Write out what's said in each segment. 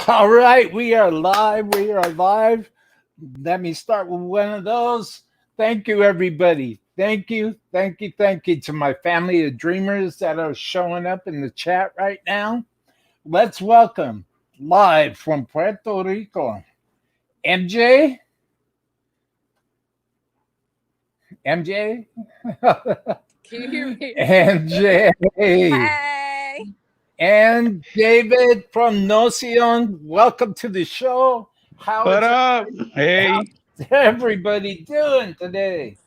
All right, we are live. We are live. Let me start with one of those. Thank you, everybody. Thank you to my family of dreamers that are showing up in the chat right now. Let's welcome live from Puerto Rico, MJ. MJ. Can you hear me? MJ. Hey. And David from Nocion. Welcome to the show. How What is up? how's Hey, everybody doing today?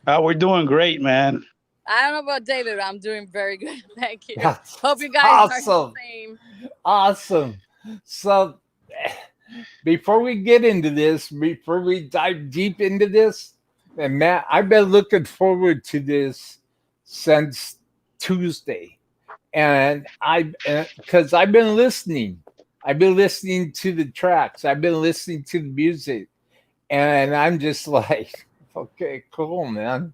we're doing great, man. I don't know about David, but I'm doing very good. Thank you. That's Hope you guys are the awesome. same. Awesome. So, before we get into this, before we dive deep into this, and Matt, I've been looking forward to this since Tuesday. And because I've been listening to the tracks, I've been listening to the music, and I'm just like, okay, cool, man.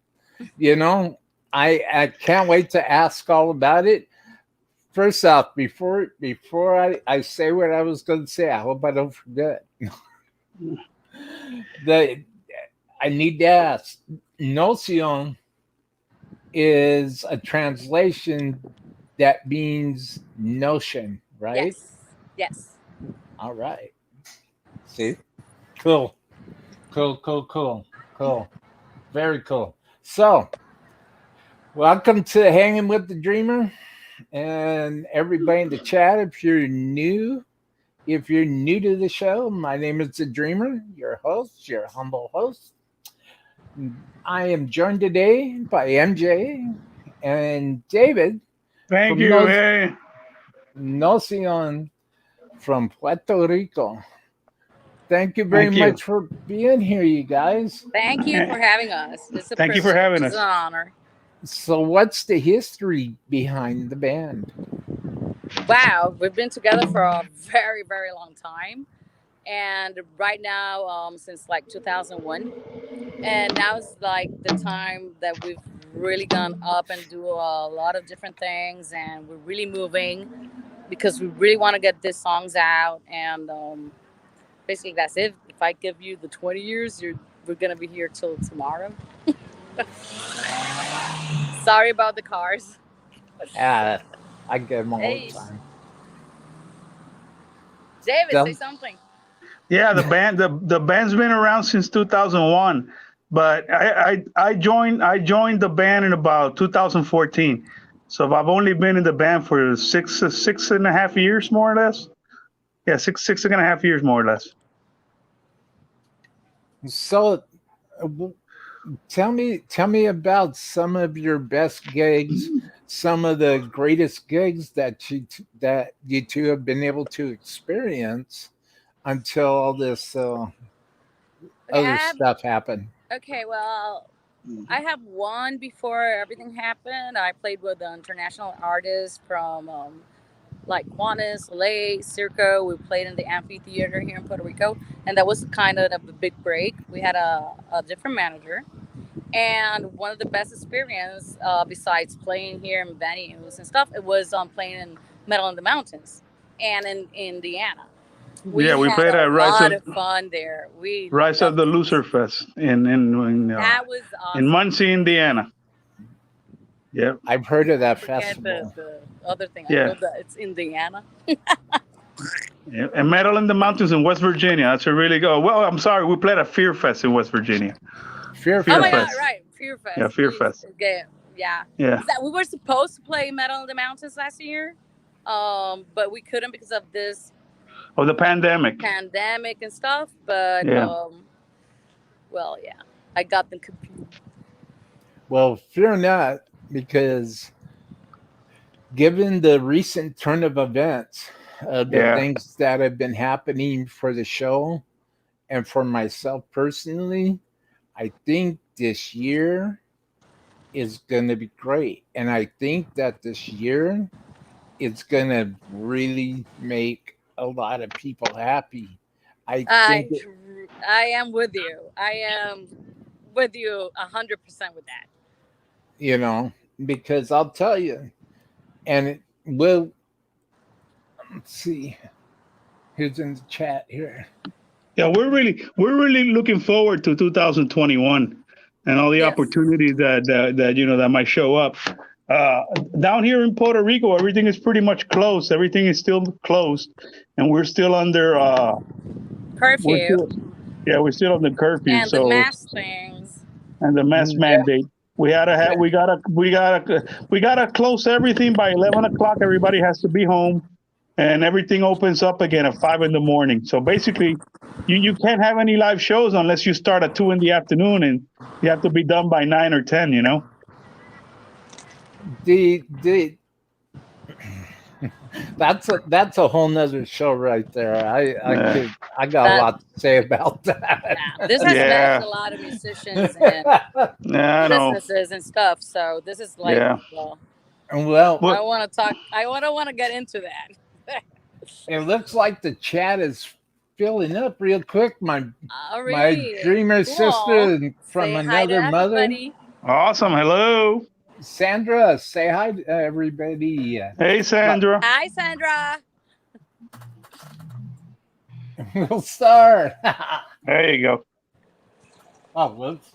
You know, I can't wait to ask all about it. First off, before I say what I was going to say, I hope I don't forget. The I need to ask. Nocion is a translation that means notion, right? Yes. Yes. All right. See, cool, cool. Very cool. So, welcome to Hanging with the Dreamer, and everybody in the chat. If you're new to the show, my name is the Dreamer, your host, your humble host. I am joined today by MJ and David Thank from you. Hey, Nocion from Puerto Rico. Thank you very thank you. much for being here, you guys. Thank you Eh, for having us. It's a Thank you for privilege. having It's an us. honor. So, what's the history behind the band? Wow, we've been together for a very, very long time. And right now, since like 2001. And now it's like the time that we've really gone up and do a lot of different things. And we're really moving because we really want to get these songs out. And basically that's it. If I give you the 20 years, we're gonna be here till tomorrow. Sorry about the cars. Ah, I get them all the Hey, time. David, say So, something. Yeah, the band's been around since 2001, but I joined the band in about 2014. So I've only been in the band for six and a half years, more or less. Yeah, six and a half years, more or less. so tell me about some of your best gigs, some of the greatest gigs that you two have been able to experience until all this Okay, other stuff happened. well, I have one before everything happened. I played with the international artists from like Juanes, Soleil, Circo. We played in the amphitheater here in Puerto Rico, and that was kind of a big break. We had a different manager, and one of the best experience besides playing here in venues and stuff, it was playing in Metal in the Mountains and in Indiana. We Yeah, we had played a at lot of fun there. We Rise of loved the it. Loser Fest That was in awesome. Muncie, Indiana. Yep. I've heard of that Forget festival. the other thing. I know Yeah. that it's Indiana. Yeah, and Metal in the Mountains in West Virginia. That's a really good. Well, I'm sorry, we played at Fear Fest in West Virginia. Fear Oh Fear my God! Fest. Fest. Right, Fear Yeah, Fest. Fear Fest. Okay, yeah. Yeah. Is that we were supposed to play Metal in the Mountains last year, but we couldn't because of this Of the pandemic. pandemic and stuff. But Yeah. well, yeah, I got them confused. Well, fear not, because given the recent turn of events, the Yeah. things that have been happening for the show and for myself personally, I think this year is going to be great. And I think that this year is going to really make a lot of people happy. I think, I I am with you. I am with you 100% with that. you know, because I'll tell you, and it will, let's see. who's in the chat here. Yeah, we're really looking forward to 2021 and all the Yes. opportunities that might show up. Uh, Down here in Puerto Rico, everything is pretty much closed. Everything is still closed, and we're still under Curfew we're still under curfew. and the So mask things. and the mask Yeah. mandate. We gotta close everything by 11 o'clock. Everybody has to be home, and everything opens up again at 5 in the morning. So basically, you can't have any live shows unless you start at 2 in the afternoon, and you have to be done by 9 or 10. The that's a whole nother show right there. I got a lot to say about that. Yeah, this has met a lot of musicians and Yeah, I know. businesses and stuff. So this is like, Yeah. well, Well, I want to talk. I don't want to get into that. it looks like the chat is filling up real quick. My Really? dreamer Cool. sister from Say hi to another mother, everybody. Awesome. Hello. Sandra. Say hi to everybody. Hey, Sandra. Hi, Sandra. We'll start. There you go. Oh, whoops.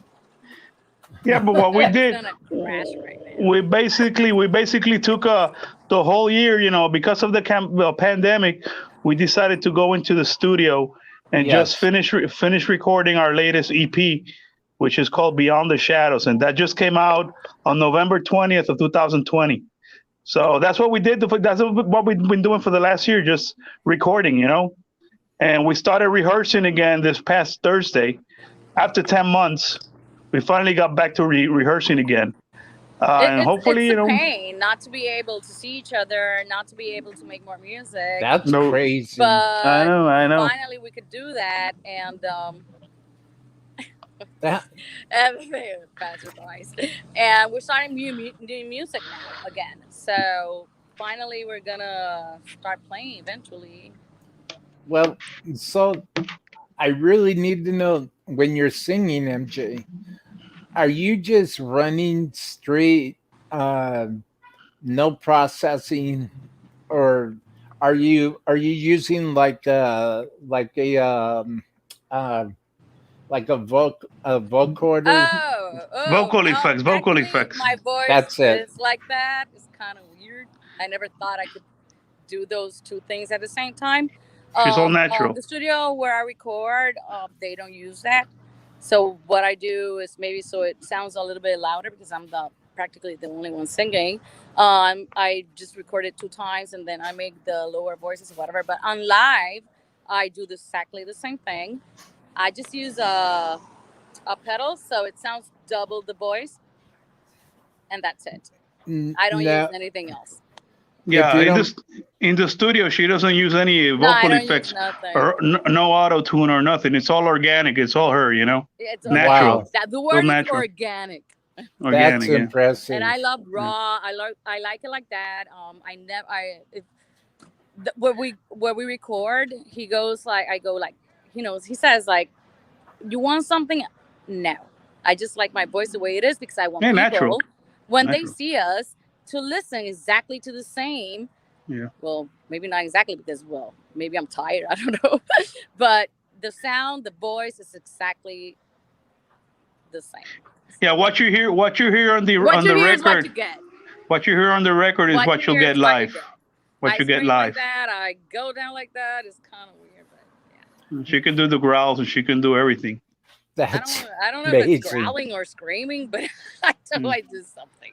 Yeah, but what we It's did, gonna crash right now. we basically took the whole year, because of the pandemic. We decided to go into the studio and just finish recording our latest EP, which is called Beyond the Shadows, and that just came out on November 20th of 2020. So that's what we did. That's what we've been doing for the last year, just recording, And we started rehearsing again this past Thursday. After 10 months, we finally got back to rehearsing again. And hopefully, it's a pain not to be able to see each other, not to be able to make more music. That's crazy. But I know. finally we could do that, and That and we're starting new music now again. So finally we're gonna start playing eventually. well, so I really need to know, when you're singing, MJ, are you just running straight, no processing, or are you using like a vocoder? Vocal effects. My voice That's it. is like that. It's kind of weird. I never thought I could do those two things at the same time. She's all natural. The studio where I record, they don't use that. So what I do is, maybe so it sounds a little bit louder because I'm practically the only one singing. I just record it 2 times and then I make the lower voices or whatever. But on live, I do exactly the same thing. I just use a pedal, so it sounds double the voice, and that's it. I don't use anything else. Yeah, in the studio, she doesn't use any vocal effects or no auto tune or nothing. It's all organic. It's all her, It's natural. Wow. The word is organic. That's impressive. And I love raw. I like it like that. Where we record, he goes like, I go like, he says like, you want something? No, I just like my voice the way it is because I want people natural. When they see us to listen exactly to the same. Yeah. Well, maybe not exactly because, maybe I'm tired. I don't know. But the sound, the voice is exactly the same. Yeah, what you hear on the record. What you get. What you hear on the record is what you'll get live. What you get live. Like that, I go down like that. It's kind of weird, but yeah. She can do the growls and she can do everything. That's I don't know amazing. if it's growling or screaming, but I know I do something.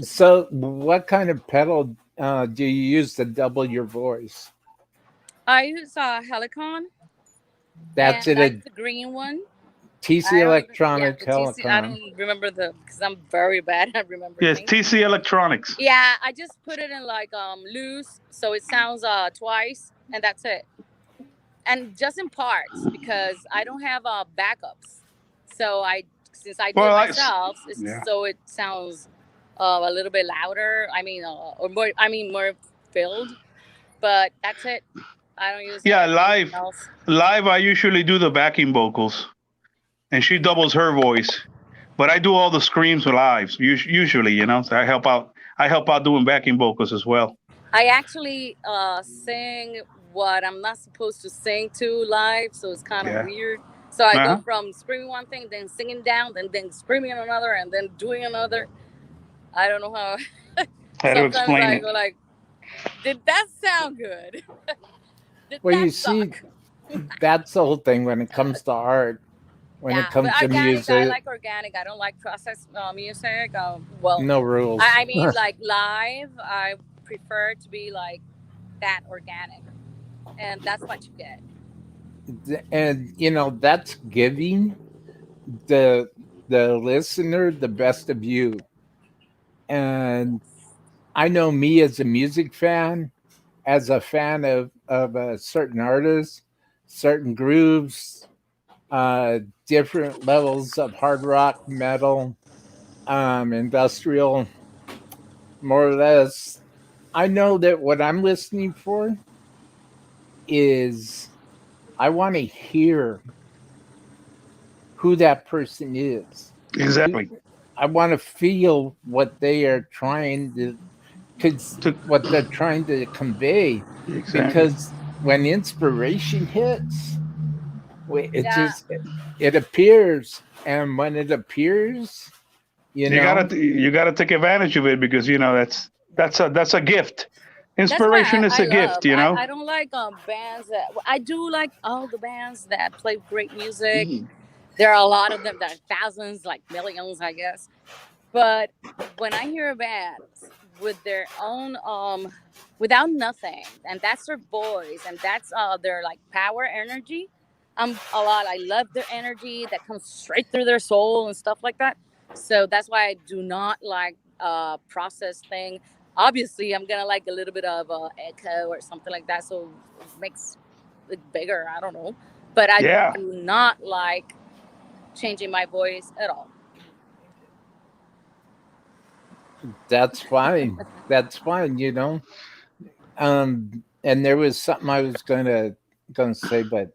So, what kind of pedal do you use to double your voice? I use Helicon. That's the green one. TC Electronic Helicon. I don't remember because I'm very bad at remembering. Yes, things. TC Electronics. Yeah, I just put it in like loose, so it sounds twice, and that's it. And just in parts because I don't have backups, so since I do it myself, so it sounds a little bit louder. I mean, or more. I mean, more filled. But that's it. I don't use. Yeah, live. I usually do the backing vocals, and she doubles her voice. But I do all the screams live usually. So I help out. I help out doing backing vocals as well. I actually sing what I'm not supposed to sing to live, so it's kind of Yeah. weird. So I go Uh-huh. from screaming one thing, then singing down, then screaming another, and then doing another. I don't know how. How to Sometimes explain I it? go like, "Did that sound good? Did Well, that you see, suck?" that's the whole thing when it comes to art, when it Yeah, but comes to organic, I music, like organic. I don't like processed music. Well, no rules. I mean, like live, I prefer to be like that organic, and that's what you get. And that's giving the the listener the best of you. And I know me as a music fan, as a fan of a certain artist, certain grooves, different levels of hard rock, metal, industrial, more or less. I know that what I'm listening for is I want to hear who that person is. Exactly. I want to feel what they are trying to, cause To, what they're trying to convey. exactly. Because when inspiration hits, it Yeah, just it appears, and when it appears, you know, You gotta take advantage of it because that's a gift. that's why Inspiration is I a gift, love. you know. I don't like bands that I do like all the bands that play great music. Mhm. There are a lot of them that are thousands, like millions, I guess. But when I hear a band with their own without nothing, and that's their voice, and that's their like power energy, a lot. I love their energy that comes straight through their soul and stuff like that. So that's why I do not like process thing. Obviously, I'm gonna like a little bit of echo or something like that, so it makes it bigger. I don't know, but I Yeah, do not like changing my voice at all. that's fine. That's fine. And there was something I was gonna say, but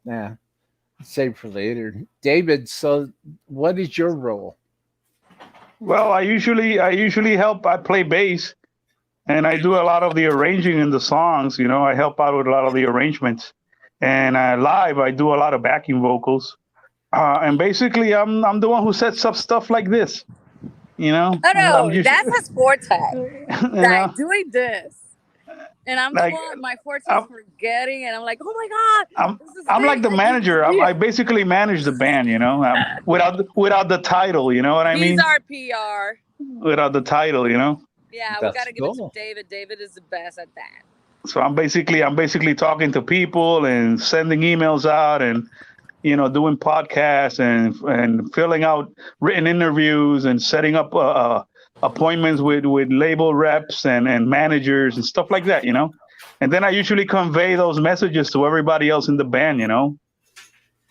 save for later. David, so what is your role? well, I usually help. I play bass, and I do a lot of the arranging in the songs. You know, I help out with a lot of the arrangements, and live I do a lot of backing vocals. And basically, I'm the one who sets up stuff like this. You know, Oh I'm no, usually that's his forte. you Like know doing this, and I'm the like one. My forte is I'm forgetting, and I'm like, oh my god, I'm this is I'm big. like the I need to manager. be I here. basically manage the band. You know, without the title. You know what I He's mean? our PR. Without the title. You know. Yeah, we got That's to give it to cool. David. David is the best at that. So I'm basically talking to people and sending emails out and doing podcasts and filling out written interviews and setting up appointments with label reps and managers and stuff like that. And then I usually convey those messages to everybody else in the band.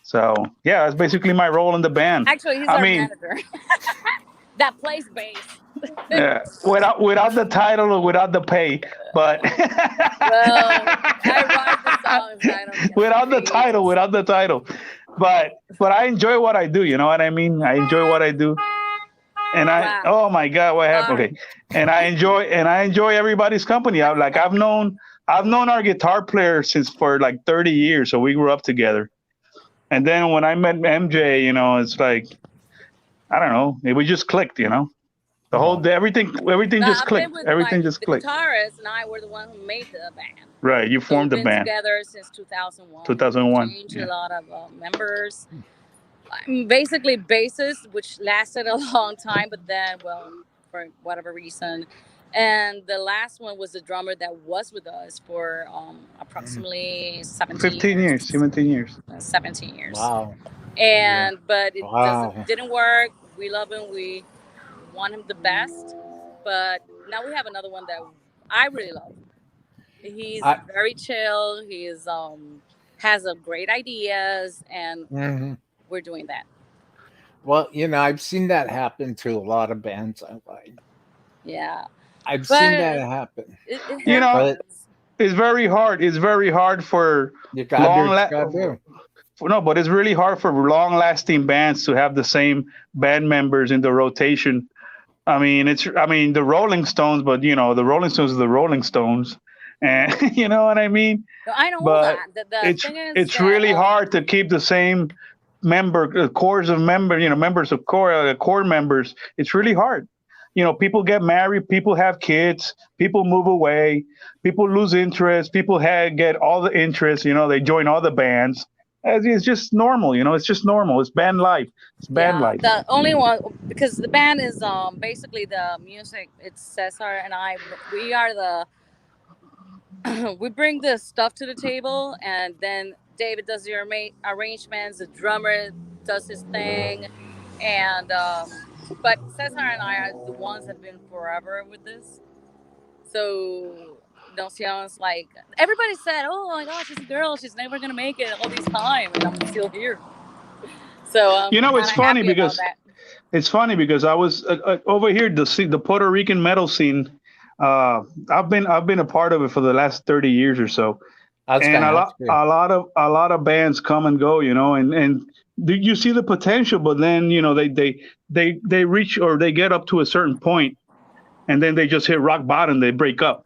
So yeah, that's basically my role in the band. Actually, he's I our mean, manager. That plays bass. without the title or without the pay, but Well, I write the songs. I don't get without the paid. title, without the title. But I enjoy what I do. You know what I mean? I enjoy what I do, and Wow. oh my god, what happened? Sorry. Okay, and I enjoy everybody's company. I've known our guitar player since for like 30 years, so we grew up together. And then when I met MJ, it's like I don't know, we just clicked. The whole Oh, day, everything No, just I've been clicked. with Everything just the clicked. guitarist, and I were the one who made the band. Right, you So we've formed the been band, together since 2001. We've 2001. changed a Yeah. lot of members. I'm basically bassist, which lasted a long time, but then, well, for whatever reason. And the last one was the drummer that was with us for approximately 17 15 years, years. 17 years. 17 years. wow. Yeah. And but it Wow. didn't work. We love him. We want him the best. But now we have another one that I really love. He's I very chill. He's has a great ideas, and mhm. we're doing that. Well, I've seen that happen to a lot of bands I like. Yeah, I've seen that but happen. it You know, But happens. it's very hard. It's very hard for you gotta do long what you la- gotta do. no, but it's really hard for long-lasting bands to have the same band members in the rotation. I mean, the Rolling Stones, but the Rolling Stones are the Rolling Stones. and you know what I mean. No, I know But that. The thing is it's that really hard to keep the same cores of members, members of core members. It's really hard. People get married, people have kids, people move away, people lose interest, people get all the interest. They join all the bands. It's just normal. It's just normal. It's band life. It's band yeah, life. the only one, because the band is basically the music. It's Cesar and I. We are the we bring the stuff to the table, and then David does the arrangements. The drummer does his thing, and but Cesar and I are the ones that have been forever with this. So Nocion's like, everybody said, "Oh my gosh, she's a girl. She's never gonna make it all this time," and I'm still here. So I'm kind It's of funny happy about because that. I was over here the Puerto Rican metal scene. I've been a part of it for the last 30 years or so, I was and gonna ask you. a lot of bands come and go, and you see the potential, but then they reach, or they get up to a certain point, and then they just hit rock bottom. They break up.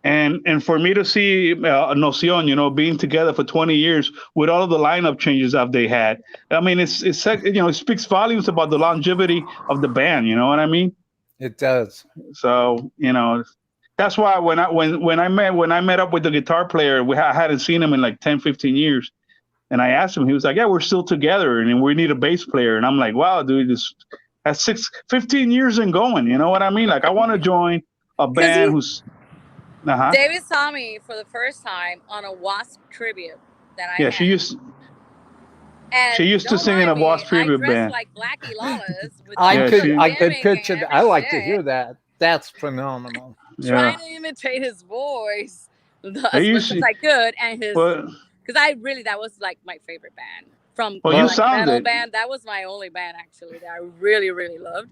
And for me to see Nocion, being together for 20 years with all of the lineup changes that they had, I mean, it speaks volumes about the longevity of the band. You know what I mean? It does. So that's why when I met up with the guitar player, I hadn't seen him in like 10, 15 years, and I asked him, he was like, "Yeah, we're still together, and we need a bass player." And I'm like, "Wow, dude, that's 15 years and going." You know what I mean? Like, I want to join a band who's David saw me for the first time on a Wasp tribute that I had. She used And she used to don't sing in a mind me, Wasp I tribute dressed band. like Blackie Lawless with I all could the I could gimmick picture and that. every I like to shit, hear that. That's phenomenal. trying to imitate his voice as much used as to- I could, and his, But because that was like my favorite band from Well, you like metal sounded- band. That was my only band actually that I really really loved,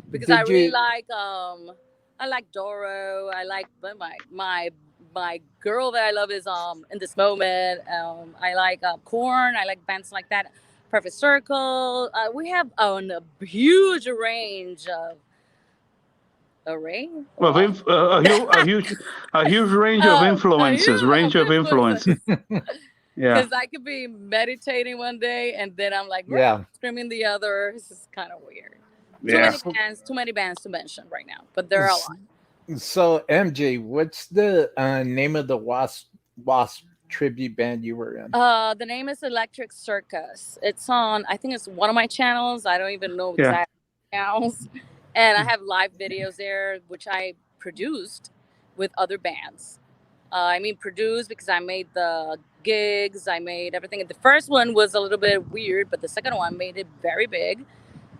because Did I really you- like Doro. I like my girl that I love is In This Moment. I like Korn. I like bands like that. Perfect Circle. We have a huge range of a huge range of influences. Yeah. Because I could be meditating one day and then I'm like screaming the other. This is kind of weird. Yeah. Too many bands to mention right now, but there are a lot. So MJ, what's the name of the Wasp tribute band you were in? The name is Electric Circus. It's on, I think it's one of my channels. I don't even know exact channels. And I have live videos there, which I produced with other bands. I mean, produced because I made the gigs, I made everything. The first one was a little bit weird, but the second one made it very big.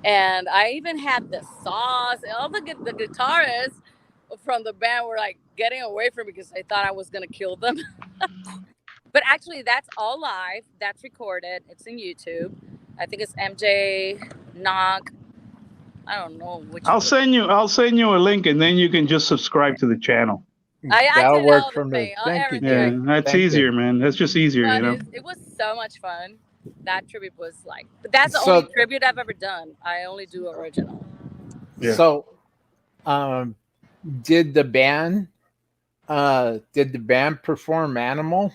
And I even had the saws. All the guitarists from the band were like getting away from me because they thought I was going to kill them. But actually, that's all live. That's recorded. It's in YouTube. I think it's MJ Knock. I don't know which. I'll send you a link, and then you can just subscribe to the channel. That'll work for me. Thank you. Yeah, that's easier, man. That's just easier, But it was so much fun. That tribute was like, but that's the only tribute I've ever done. I only do original. Yeah. So, did the band perform Animal?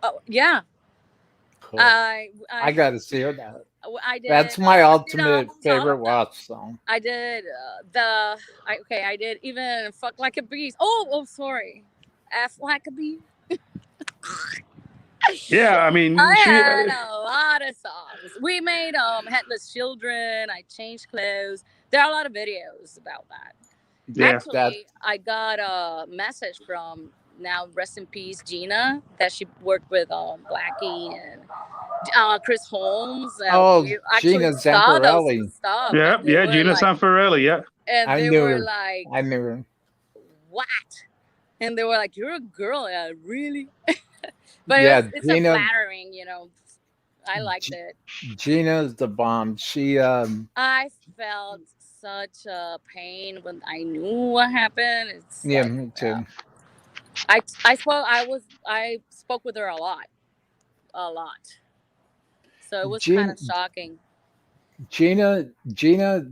Oh yeah. Cool. I got to see that. I did. That's my ultimate favorite Wasp song. I did I did even Fuck Like a Beast. Oh, sorry. F Like a Beast. Yeah, I mean, I had a lot of songs. We made Headless Children. I changed clothes. There are a lot of videos about that. Yeah, actually, I got a message from, now rest in peace, Gina, that she worked with Blackie and Chris Holmes. Gina Zamparelli. Yeah, Gina Zamparelli. Yeah, and they were like, I knew her. What? And they were like, "You're a girl, yeah, really?" But it's Gina, flattering, I liked it. Gina's the bomb. She I felt such a pain when I knew what happened. It's me too. I spoke with her a lot. So it was kind of shocking. Gina,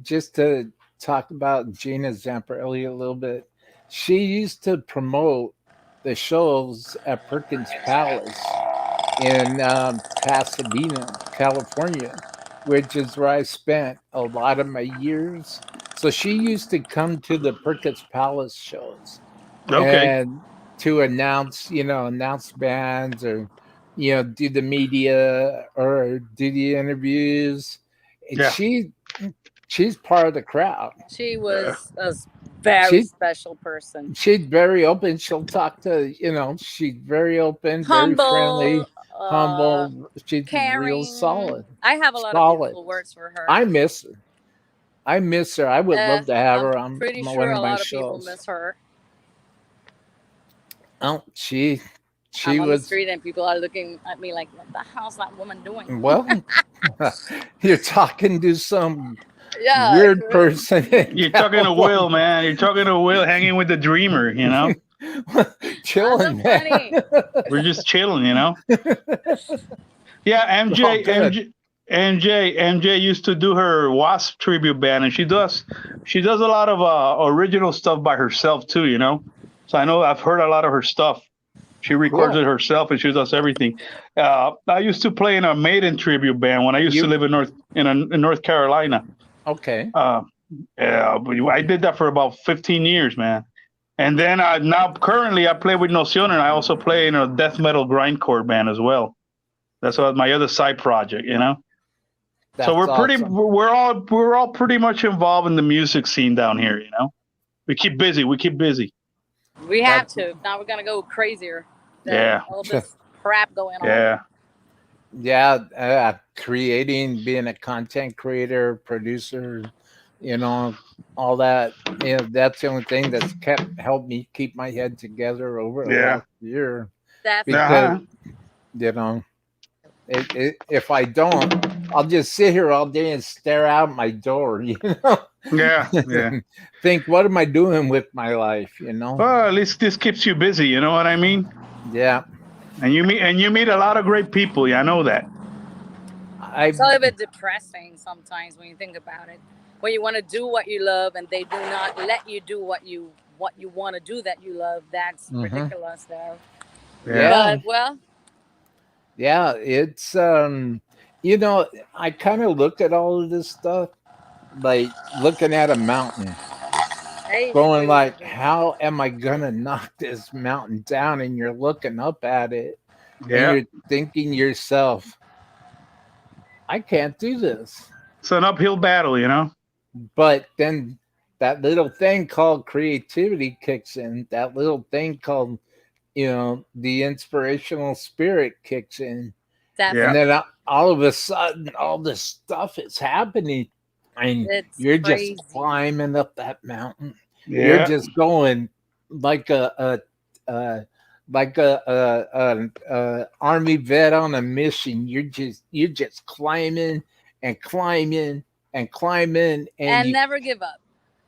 just to talk about Gina Zamparelli a little bit. She used to promote the shows at Perkins Palace in Pasadena, California, which is where I spent a lot of my years. So she used to come to the Perkins Palace shows Okay. and to announce, announce bands or, do the media or do the interviews. And Yeah. she's part of the crowd. She was a very She special person. she's very open. She'll talk to, she's very open, very friendly, Humble, humble. She's real caring. solid. I have a lot of Solid. beautiful words for her. I miss her. I miss her. I would love to have I'm her on pretty one sure of a my lot of people shows. miss her. Oh, she I'm on the was street and people are looking at me like, what the hell's that woman doing? well. You're talking to some Yeah, weird person. in You're talking to Will, California. man. You're talking to Will, hanging with the dreamer. Chilling, that's funny. man. We're just chilling. Yeah, Oh, good. MJ used to do her Wasp tribute band, and she does a lot of original stuff by herself too. So I know I've heard a lot of her stuff. She records Cool. it herself, and she does everything. I used to play in a Maiden tribute band when I used to live in North Carolina. Okay. Yeah, I did that for about 15 years, man. And then now currently I play with Nocion, and I also play in a death metal grindcore band as well. That's my other side project. That's So awesome. we're all pretty much involved in the music scene down here. We keep busy. We have to. Now we're going to go crazier. Yeah. All this crap going on. Yeah. Yeah, creating, being a content creator, producer, all that. That's the only thing that's helped me keep my head together over the last year. Definitely. Because if I don't, I'll just sit here all day and stare out my door. Yeah. Think, what am I doing with my life? Well, at least this keeps you busy. You know what I mean? Yeah. And you meet a lot of great people. Yeah, I know that. It's a little bit depressing sometimes when you think about it. When you want to do what you love and they do not let you do what you want to do that you love, that's ridiculous, though. Yeah. But well. Yeah, it's I kind of look at all of this stuff like looking at a mountain. Going like, how am I gonna knock this mountain down? And you're looking up at it, and you're thinking yourself, I can't do this. It's an uphill battle, But then that little thing called creativity kicks in. That little thing called, the inspirational spirit kicks in. Definitely. And then all of a sudden, all this stuff is happening. And you're crazy. Just climbing up that mountain. Yeah. You're just going like a army vet on a mission. You're just climbing and climbing and climbing, and never give up.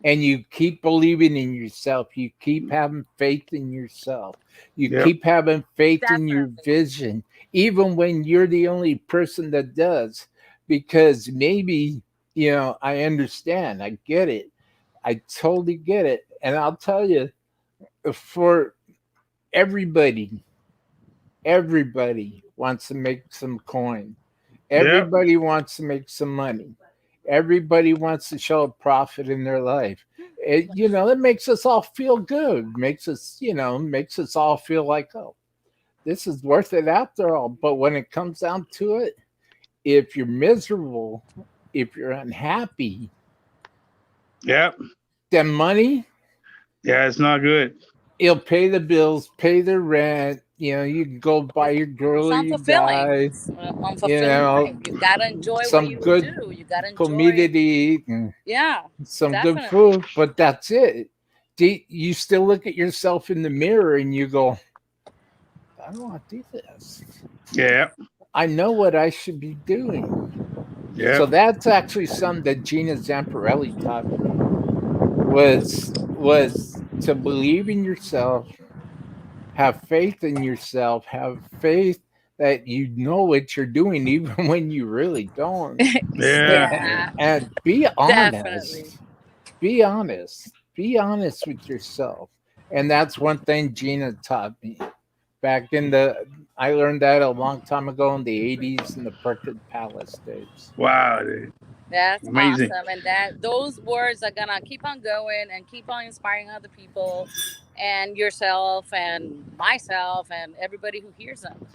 And you keep believing in yourself. You keep having faith in yourself. You keep having faith in your vision, even when you're the only person that does. Because maybe, I understand. I get it. I totally get it. And I'll tell you, for everybody wants to make some coin. Everybody wants to make some money. Everybody wants to show a profit in their life. It makes us all feel good. Makes us all feel like, oh, this is worth it after all. But when it comes down to it, if you're miserable, if you're unhappy, then money, it's not good. It'll pay the bills, pay the rent. You can go buy your girl or you die. You gotta enjoy some what you good do. You gotta enjoy comida to eat and some definitely. good food, but that's it. You still look at yourself in the mirror and you go, I don't want to do this. Yeah. I know what I should be doing. Yeah. So that's actually something that Gina Zamparelli taught me was to believe in yourself, have faith in yourself, have faith that you know what you're doing even when you really don't. And be honest. Definitely. Be honest. Be honest with yourself. And that's one thing Gina taught me. I learned that a long time ago in the 80s in the Perkins Palace days. Wow, dude. That's Amazing. awesome, and that those words are gonna keep on going and keep on inspiring other people, and yourself and myself and everybody who hears them,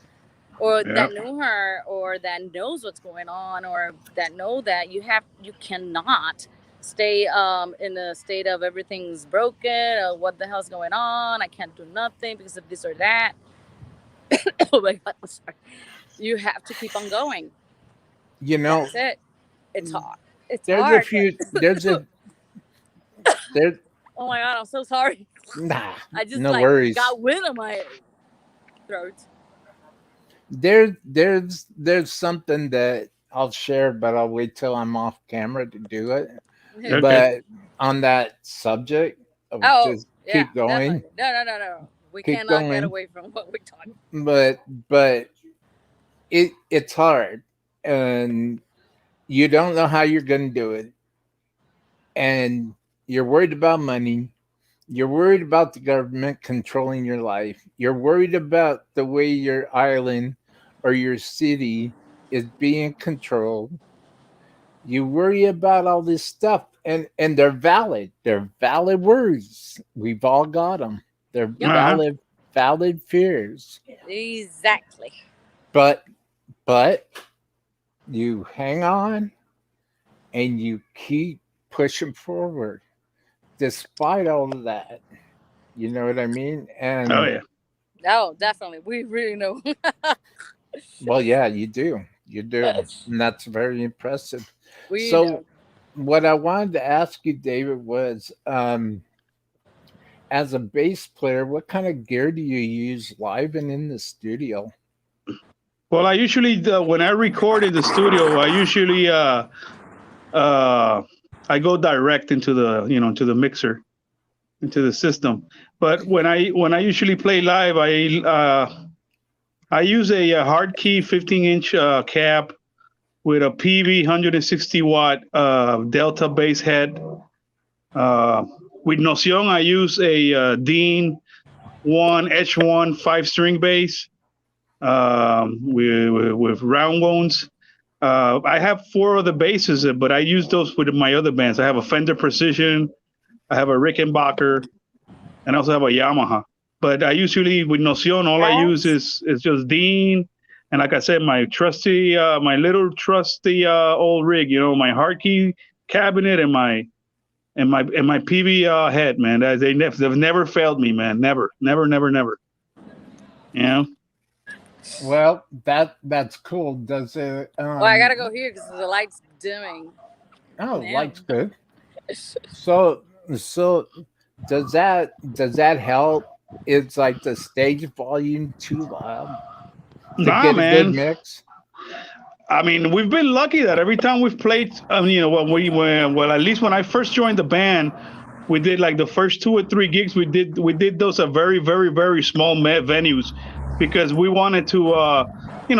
or Yeah. that knew her, or that knows what's going on, or that know that you cannot stay in a state of everything's broken or what the hell's going on. I can't do nothing because of this or that. Oh my god, I'm sorry. You have to keep on going. You know, That's it. It's hard. It's there's hard. a few. There. Oh my god, I'm so sorry. Nah, I just no worries. got wind in my throat. There's something that I'll share, but I'll wait till I'm off camera to do it. Okay. But on that subject, of just keep going. Definitely. No. We Keep cannot going. get away from what we're talking. But it's hard, and you don't know how you're going to do it, and you're worried about money. You're worried about the government controlling your life. You're worried about the way your island or your city is being controlled. You worry about all this stuff, and they're valid. They're valid worries. We've all got them. They're valid fears. Exactly. But you hang on and you keep pushing forward despite all of that. You know what I mean? And Oh yeah. No, definitely. We really know. well, yeah, you do. You do. And that's very impressive. We So know. what I wanted to ask you, David, was as a bass player, what kind of gear do you use live and in the studio? Well, I usually when I record in the studio, I usually I go direct into the into the mixer, into the system. But when I usually play live, I use a hard key 15-inch cab with a PV 160 watt Delta bass head. With Nocion, I use a Dean 1 H1 5-string bass with round wounds. I have 4 other basses, but I use those with my other bands. I have a Fender Precision, I have a Rickenbacker, and I also have a Yamaha. But I usually with Nocion, all I use is just Dean, and like I said, my trusty, my little trusty old rig. My hard key cabinet and my PV head, man. They've never failed me, man. Never. Well, that's cool. Does it? Well, I gotta go here because the light's dimming. Oh, Yeah. light's good. So does that help? It's like the stage volume too loud to get a good mix. I mean, we've been lucky that every time we've played, at least when I first joined the band, we did like the first 2 or 3 gigs. We did those at very, very, very small venues because we wanted to,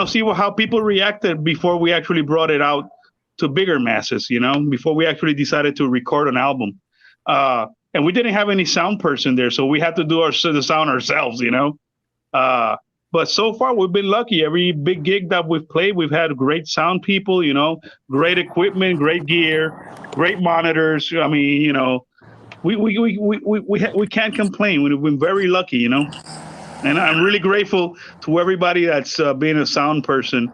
see how people reacted before we actually brought it out to bigger masses. Before we actually decided to record an album, and we didn't have any sound person there, so we had to do the sound ourselves. But so far, we've been lucky. Every big gig that we've played, we've had great sound people, great equipment, great gear, great monitors. I mean, we can't complain. We've been very lucky, And I'm really grateful to everybody that's being a sound person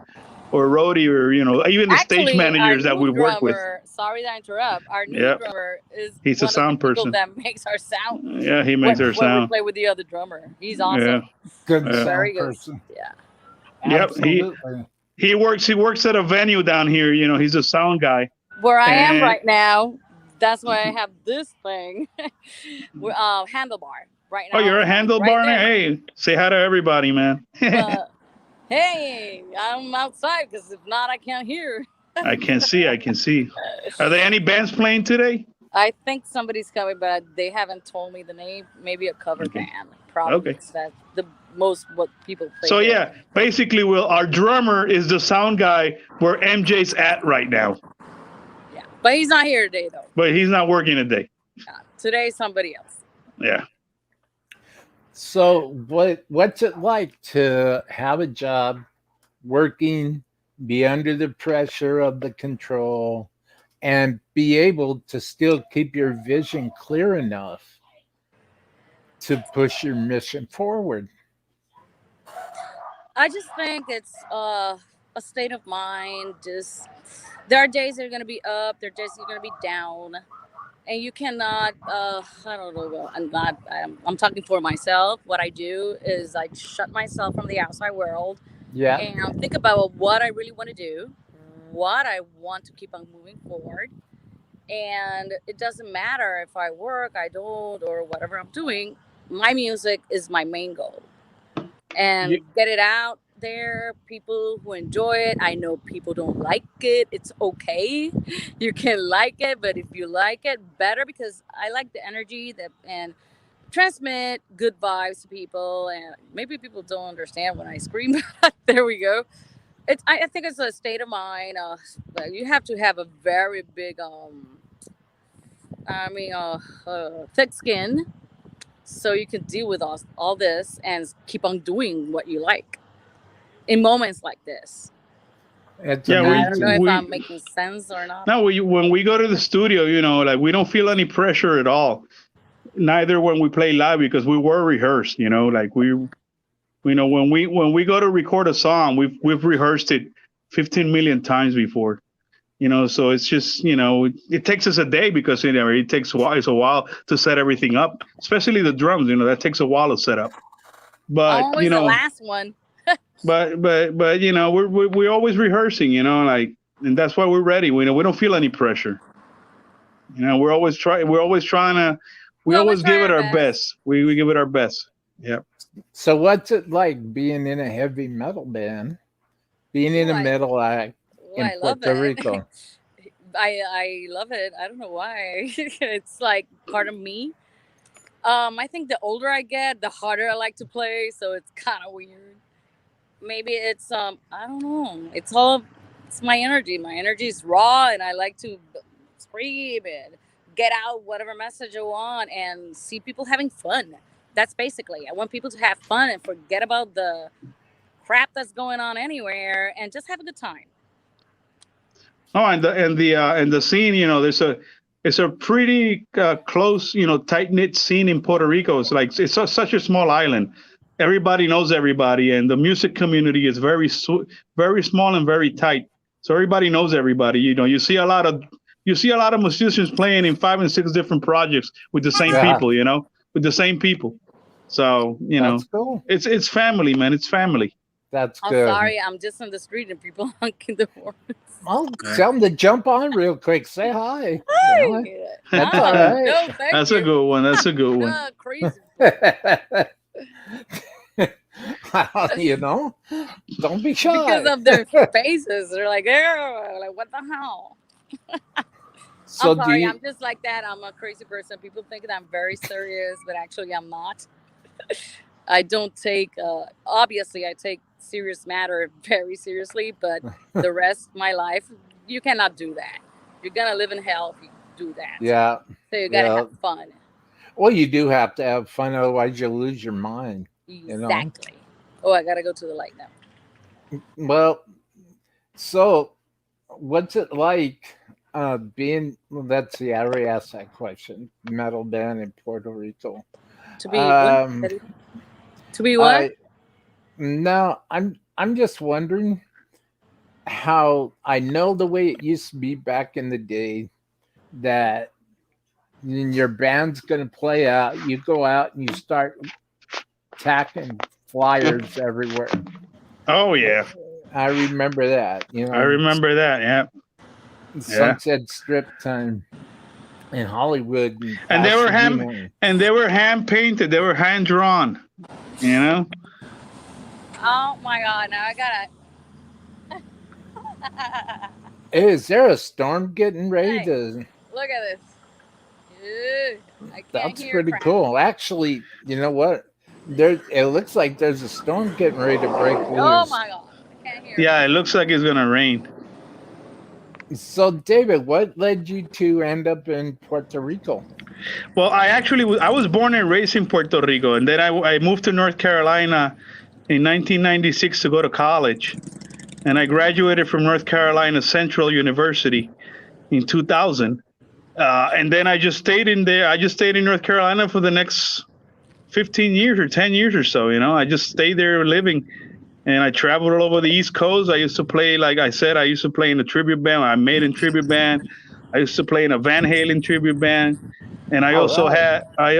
or a roadie or, even the stage managers that we work with. Sorry to interrupt. Our new drummer is He's a sound person that makes our sound. Yeah, he makes our sound. When we play with the other drummer. He's awesome. Yeah. Good Yeah. sound person. Yeah. Yep. Absolutely. He works at a venue down here. He's a sound guy. Where I am right now, that's why I have this thing. Handlebar right now. Oh, you're a handlebar now? Hey, say hi to everybody, man. Hey, I'm outside because if not, I can't hear. I can see. Are there any bands playing today? I think somebody's coming, but they haven't told me the name. Maybe a cover band. Probably. Okay. That's the most what people play. So yeah, basically, our drummer is the sound guy where MJ's at right now. Yeah, but he's not here today though. But he's not working today. Today, somebody else. Yeah. So what's it like to have a job, working, be under the pressure of the control, and be able to still keep your vision clear enough to push your mission forward? I just think it's a state of mind. Just there are days that are going to be up, there are days that are going to be down, and you cannot. I don't know. Well, I'm not. I'm talking for myself. What I do is I shut myself from the outside world Yeah. and think about what I really want to do, what I want to keep on moving forward. And it doesn't matter if I work, I don't, or whatever I'm doing. My music is my main goal, and You, get it out there. People who enjoy it, I know people don't like it. It's okay. You can like it, but if you like it, better, because I like the energy that and transmit good vibes to people. And maybe people don't understand when I scream. But there we go. I think it's a state of mind. But you have to have a very big thick skin, so you can deal with all this and keep on doing what you like in moments like this. it's Yeah, I don't know amazing. if I'm making sense or not. no, when we go to the studio, like we don't feel any pressure at all. Neither when we play live because we were rehearsed. Like when we go to record a song, we've rehearsed it 15 million times before. So it's just it takes us a day because it takes a while. It's a while to set everything up, especially the drums. That takes a while to set up. I'm But always the last one. we're always rehearsing. And that's why we're ready. We don't feel any pressure. We're always trying. We We always always give try it our our best. best. We give it our best. Yeah. So what's it like being in a heavy metal band, being in a Why? metal act in I love Puerto it. Rico? I love it. I don't know why. It's like part of me. I think the older I get, the harder I like to play. So it's kind of weird. Maybe it's I don't know. It's my energy. My energy is raw, and I like to scream and get out whatever message I want and see people having fun. That's basically. I want people to have fun and forget about the crap that's going on anywhere and just have a good time. Oh, and the scene, it's a pretty close, tight knit scene in Puerto Rico. It's like such a small island. Everybody knows everybody, and the music community is very small and very tight. So everybody knows everybody. You see a lot of musicians playing in 5 and 6 different projects with the same Yeah, people. With the same people. So that's cool. it's family, man. It's family. That's I'm good. sorry, I'm just on the street and people honking the horns. I'll Yeah. tell them to jump on real quick. Say hi. Hi. That's all Hi. right. No, thank That's a you. good one. That's a good one. Crazy. you know, don't be Because shy. of their faces. They're like, "Oh, like what the hell?" So I'm do sorry, you? I'm just like that. I'm a crazy person. People think that I'm very serious, but actually I'm not. I don't take obviously I take serious matter very seriously, but the rest of my life, you cannot do that. You're gonna live in hell if you do that. Yeah, So you gotta yeah. have fun. Well, you do have to have fun, otherwise you'll lose your mind. You know. Exactly. Oh, I gotta go to the light now. Well, so what's it like being? Well, let's see. I already asked that question. Metal band in Puerto Rico. To be what? Um, To be what? I no, I'm just wondering how I know the way it used to be back in the day that your band's going to play out, you go out and you start tacking flyers everywhere. Oh yeah, I remember that, I remember that. Yeah, yeah. Sunset Strip time in Hollywood and And they were Pasadena. hand painted. They were hand drawn. You know. Oh my god! Now I gotta. Is there a storm getting ready Hey, to? look at this. Ew, I can't That's hear pretty crap. cool. Actually, you know what? It looks like there's a storm getting ready to break Oh loose. my god! I can't hear. Yeah, it looks like it's gonna rain. So, David, what led you to end up in Puerto Rico? Well, I was born and raised in Puerto Rico, and then I moved to North Carolina in 1996 to go to college, and I graduated from North Carolina Central University in 2000. And then I just stayed in there. I just stayed in North Carolina for the next 15 years or 10 years or so. I just stayed there living, and I traveled all over the East Coast. I used to play, like I said, I used to play in a tribute band. I made in tribute band. I used to play in a Van Halen tribute band, and All right. I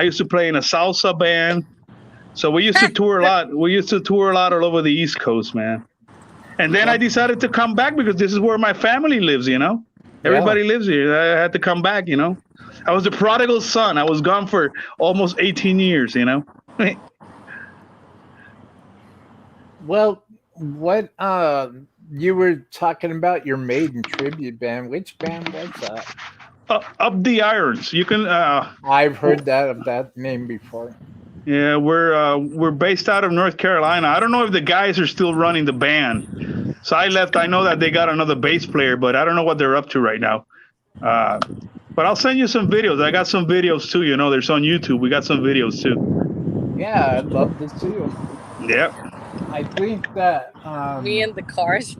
used to play in a salsa band. So we used to tour a lot. We used to tour a lot all over the East Coast, man. And then I decided to come back because this is where my family lives. Everybody lives here. I had to come back. I was the prodigal son. I was gone for almost 18 years. Well, what you were talking about your maiden tribute band. Which band was that? Up the Irons. You can. I've heard that name before. Yeah, we're based out of North Carolina. I don't know if the guys are still running the band. So I left. I know that they got another bass player, but I don't know what they're up to right now. But I'll send you some videos. I got some videos too. There's on YouTube. We got some videos too. Yeah, I'd love to see them. Yeah. I think that Me and the cars.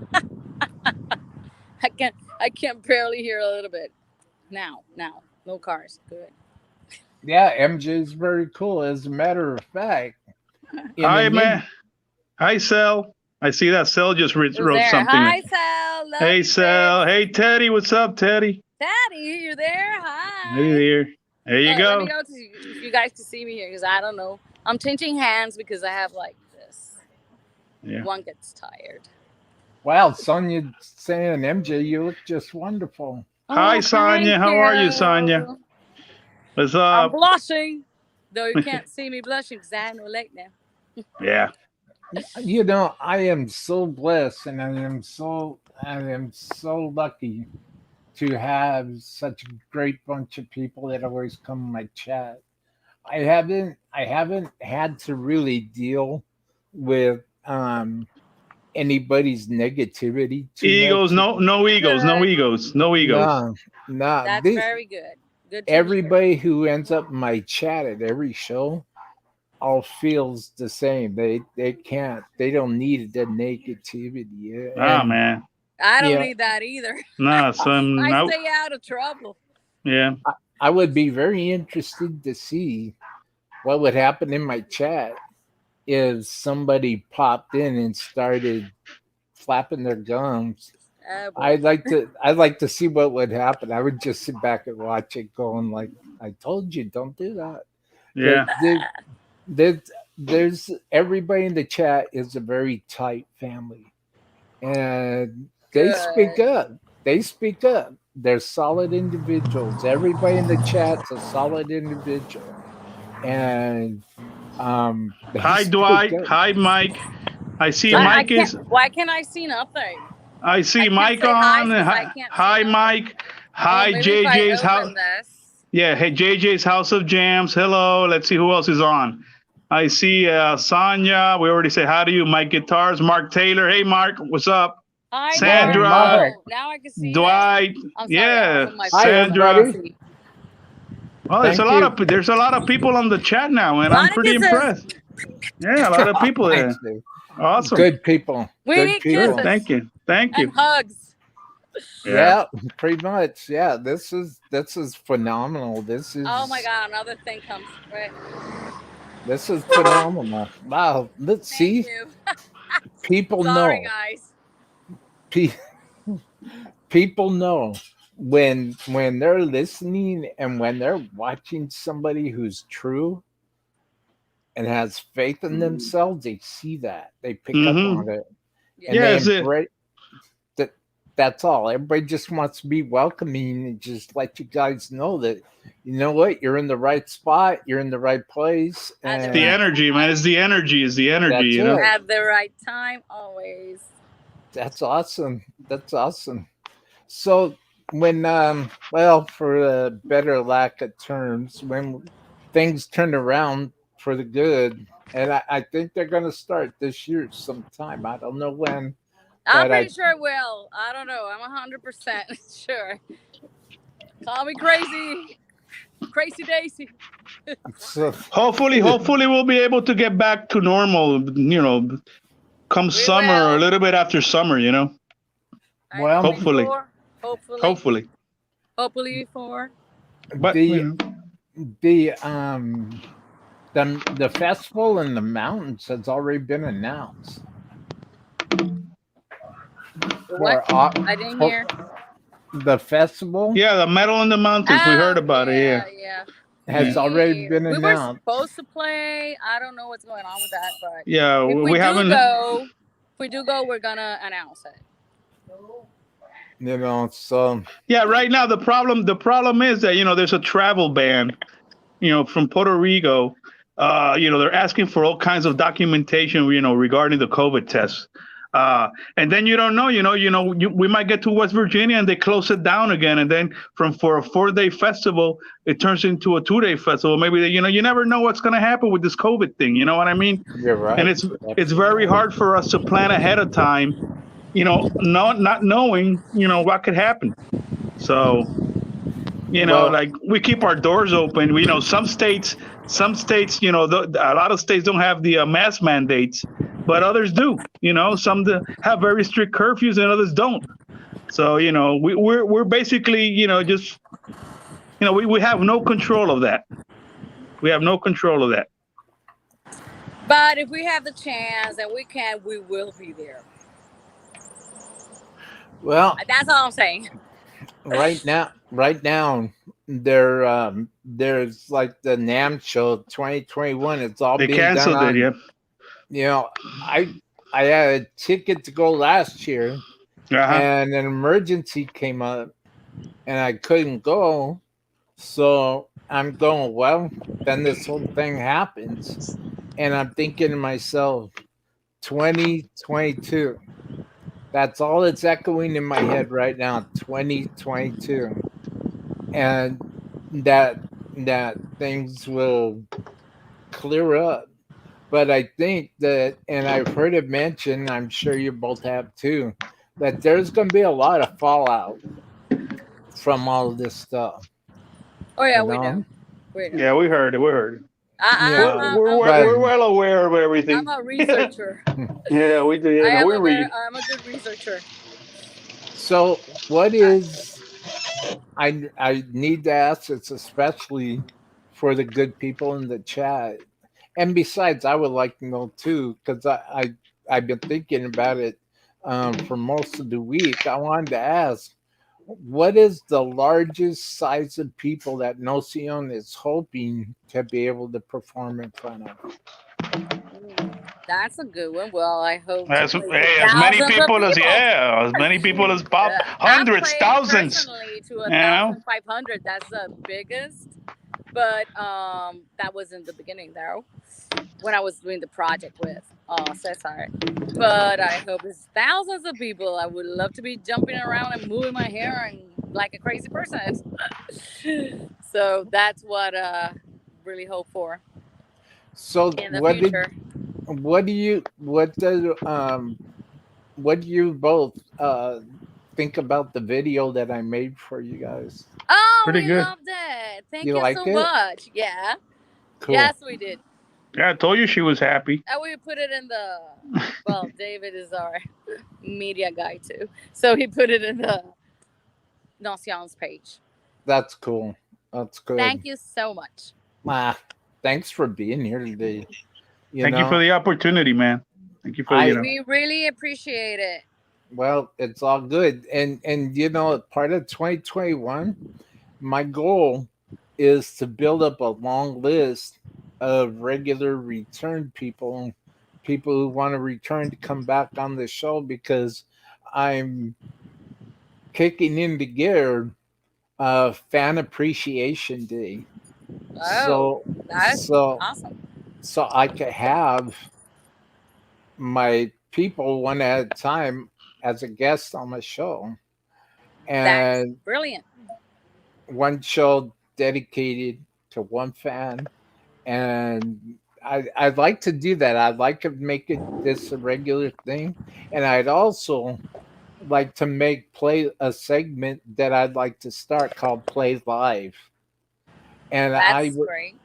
I can't barely hear a little bit. Now, no cars. Good. Yeah, MJ's very cool. As a matter of fact, Hi, man. Hi, Sel. I see that Sel just wrote something. Hi, Sal. Love Hey, you, Sel. Hey, Teddy. What's up, Teddy? Daddy, you're there. Hi. Hey there. There you go. Let me know if you guys can see me here because I don't know. I'm changing hands because I have like this. Yeah. One gets tired. wow, Sonia saying, MJ, you look just wonderful. Hi, Sonia. How are you, Sonia? What's I'm up? blushing, though you can't see me blushing because I know late now. Yeah. I am so blessed, and I am so lucky to have such a great bunch of people that always come in my chat. I haven't had to really deal with anybody's negativity too Egos, much. no egos, no egos, no egos. No. That's very good. Good. Everybody who ends up in my chat at every show all feels the same. They don't need the negativity. Ah, man. I don't need that either. Nah, son. I stay out of trouble. Yeah. I would be very interested to see what would happen in my chat if somebody popped in and started flapping their gums. I'd like to see what would happen. I would just sit back and watch it, going like, "I told you, don't do that." Yeah. There's everybody in the chat is a very tight family, and they speak up. They speak up. They're solid individuals. Everybody in the chat's a solid individual, and hi, Dwight. Up. Hi, Mike. I see Mike is. Why can't I see nothing? I see Mike on. Hi, Mike. Hi, JJ's house. Yeah, hey, JJ's House of Jams. Hello. Let's see who else is on. I see Sonia. We already said hi to you. Mike Guitars. Mark Taylor. Hey, Mark. What's up? Hi, Sandra. Now I can see Dwight. Yeah. Sandra. Well, there's a lot of people on the chat now, and I'm pretty impressed. Yeah, a lot of people there. Awesome. Good people. Good people. Thank you. And hugs. Yeah, pretty much. Yeah, this is phenomenal. This is. Oh my God! Another thing comes. Right. This is phenomenal. Wow. Let's see. People Sorry, know. Guys. People know when they're listening and when they're watching somebody who's true and has faith in themselves. They see that. They pick up on it. And that's all. Everybody just wants to be welcoming and just let you guys know that, you know what, you're in the right spot, you're in the right place. And it's the energy, man. It's the energy. You know? At the right time, always. That's awesome. That's awesome. So when, for a better lack of terms, when things turn around for the good, and I think they're going to start this year sometime. I don't know when. I'm pretty sure it will. I don't know. I'm 100% sure. Call me crazy. Crazy Daisy. So, Hopefully we'll be able to get back to normal. Come We summer or a will. little bit after summer. I Well, know Hopefully. before. Hopefully. Hopefully. Hopefully before. But the the the festival in the mountains has already been announced. What? I didn't For hear. the festival yeah, the Metal in the Mountains. We heard Oh, about it. yeah, Yeah. yeah. has already been We were announced. supposed to play. I don't know what's going on with that, but Yeah. if We haven't. we do go, we're gonna announce it. So Yeah. Right now, the problem is that there's a travel ban. From Puerto Rico. They're asking for all kinds of documentation. Regarding the COVID tests. And then you don't know. We might get to West Virginia and they close it down again. And then for a 4-day festival, it turns into a 2-day festival. Maybe you never know what's going to happen with this COVID thing. You know what I mean? you're right. And it's very hard for us to plan ahead of time. Not knowing what could happen. So. Well, Like we keep our doors open. Some states, a lot of states don't have the mask mandates, but others do. Some have very strict curfews and others don't. So we're basically just we have no control of that. We have no control of that. But if we have the chance and we can, we will be there. well, That's all I'm saying. right now, there's like the NAMM show 2021. It's all They being done canceled on. it. Yeah. I had a ticket to go last year, Uh-huh. and an emergency came up, and I couldn't go. So I'm going, well, then this whole thing happens, and I'm thinking to myself, 2022. That's all that's echoing in my head right now. 2022, and that things will clear up. But I think that, and I've heard it mentioned, I'm sure you both have too, that there's going to be a lot of fallout from all of this stuff. Oh yeah, we know. Yeah, we heard it. We heard it. Yeah, We're well aware of everything. I'm a researcher. Yeah, we do. We read. I'm a good researcher. So what is, I need to ask this especially for the good people in the chat. And besides, I would like to know too, because I've been thinking about it for most of the week. I wanted to ask, what is the largest size of people that Nocion is hoping to be able to perform in front of? That's a good one. Well, I hope As many people as pop, hundreds, thousands. To 1,500. That's the biggest. But that was in the beginning though, when I was doing the project with Cesar. But I hope it's thousands of people. I would love to be jumping around and moving my hair and like a crazy person. So that's what I really hope for. So in the future. What do you both think about the video that I made for you guys? Oh, Pretty good. Loved it. Thank You you liked so it? much. Yeah. Cool. Yes, we did. Yeah, I told you she was happy. And we put it in well, David is our media guy too. So he put it in the Nocion's page. That's cool. That's good. Thank you so much. Thanks for being here today. Thank you for the opportunity, man. Thank you for We really appreciate it. Well, it's all good. And part of 2021, my goal is to build up a long list of regular return people who want to return to come back on the show, because I'm kicking into gear Fan Appreciation Day. Oh, that's awesome. So I could have my people one at a time as a guest on my show. And that's brilliant. One show dedicated to one fan. And I'd like to do that. I'd like to make this a regular thing. And I'd also like to play a segment that I'd like to start called Play Live, and That's great.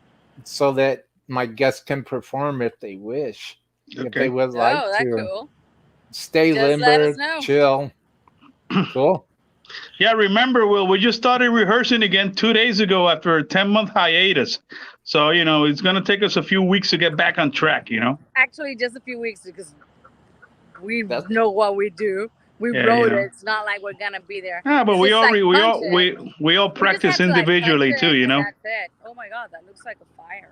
so that my guests can perform if they wish, if they Okay. would like Oh, that's to. cool. Stay Just let us limber, know. chill. Cool. Yeah, remember, Will, we just started rehearsing again 2 days ago after a 10-month hiatus. So, it's going to take us a few weeks to get back on track, Actually, just a few weeks because we That's know what we do. We Yeah, wrote it. It's not like we're gonna be there. Yeah, but It's we just all like we punch all it. we all We just practice have to like punch individually it too, and that's it. Oh my god, that looks like a fire.